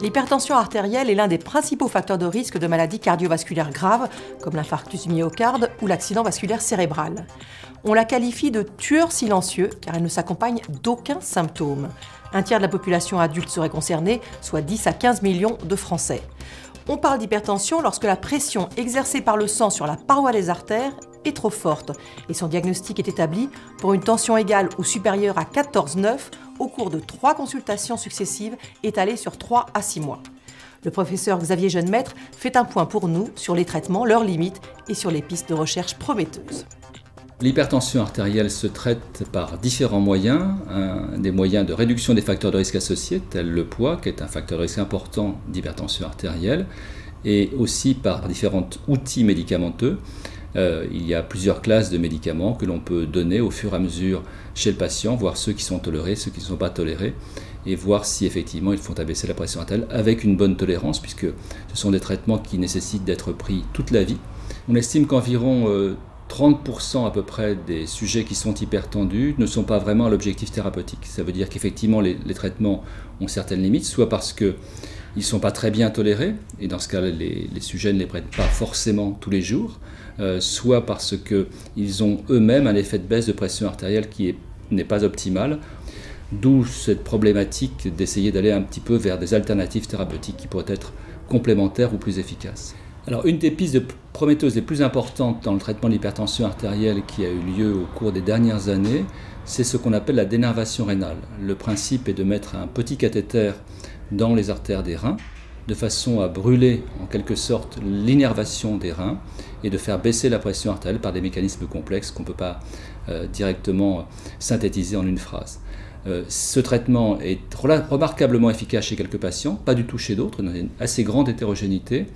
L'hypertension artérielle est l'un des principaux facteurs de risque de maladies cardiovasculaires graves, comme l'infarctus du myocarde ou l'accident vasculaire cérébral. On la qualifie de tueur silencieux car elle ne s'accompagne d'aucun symptôme. Un tiers de la population adulte serait concernée, soit 10 à 15 millions de Français. On parle d'hypertension lorsque la pression exercée par le sang sur la paroi des artères est trop forte et son diagnostic est établi pour une tension égale ou supérieure à 14,9 au cours de 3 consultations successives étalées sur 3 à 6 mois. Le professeur Xavier Jeunemaître fait un point pour nous sur les traitements, leurs limites et sur les pistes de recherche prometteuses. L'hypertension artérielle se traite par différents moyens, des moyens de réduction des facteurs de risque associés, tels le poids, qui est un facteur de risque important d'hypertension artérielle, et aussi par différents outils médicamenteux. Il y a plusieurs classes de médicaments que l'on peut donner au fur et à mesure chez le patient, voir ceux qui sont tolérés, ceux qui ne sont pas tolérés, et voir si effectivement ils font abaisser la pression artérielle avec une bonne tolérance, puisque ce sont des traitements qui nécessitent d'être pris toute la vie. On estime qu'environ 30% à peu près des sujets qui sont hypertendus ne sont pas vraiment à l'objectif thérapeutique. Ça veut dire qu'effectivement les traitements ont certaines limites, soit parce qu'ils ne sont pas très bien tolérés, et dans ce cas les sujets ne les prennent pas forcément tous les jours, soit parce qu'ils ont eux-mêmes un effet de baisse de pression artérielle qui n'est pas optimal, d'où cette problématique d'essayer d'aller un petit peu vers des alternatives thérapeutiques qui pourraient être complémentaires ou plus efficaces. Alors, une des pistes prometteuses les plus importantes dans le traitement de l'hypertension artérielle qui a eu lieu au cours des dernières années, c'est ce qu'on appelle la dénervation rénale. Le principe est de mettre un petit cathéter dans les artères des reins, de façon à brûler en quelque sorte l'innervation des reins et de faire baisser la pression artérielle par des mécanismes complexes qu'on ne peut pas directement synthétiser en une phrase. Ce traitement est remarquablement efficace chez quelques patients, pas du tout chez d'autres, il y a une assez grande hétérogénéité.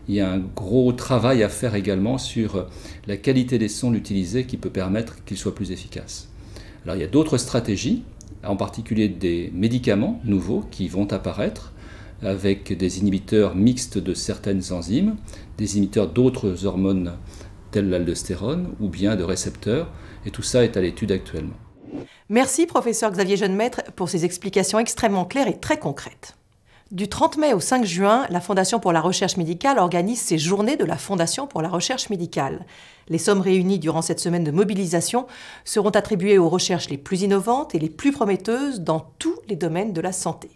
Il y a un gros travail à faire également sur la qualité des sondes utilisées qui peut permettre qu'ils soient plus efficaces. Alors il y a d'autres stratégies, en particulier des médicaments nouveaux qui vont apparaître avec des inhibiteurs mixtes de certaines enzymes, des inhibiteurs d'autres hormones telles l'aldostérone ou bien de récepteurs, et tout ça est à l'étude actuellement. Merci professeur Xavier Jeunemaître pour ces explications extrêmement claires et très concrètes. Du 30 mai au 5 juin, la Fondation pour la recherche médicale organise ses journées de la Fondation pour la recherche médicale. Les sommes réunies durant cette semaine de mobilisation seront attribuées aux recherches les plus innovantes et les plus prometteuses dans tous les domaines de la santé.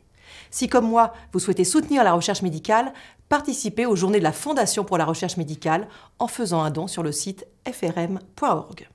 Si, comme moi, vous souhaitez soutenir la recherche médicale, participez aux journées de la Fondation pour la recherche médicale en faisant un don sur le site frm.org.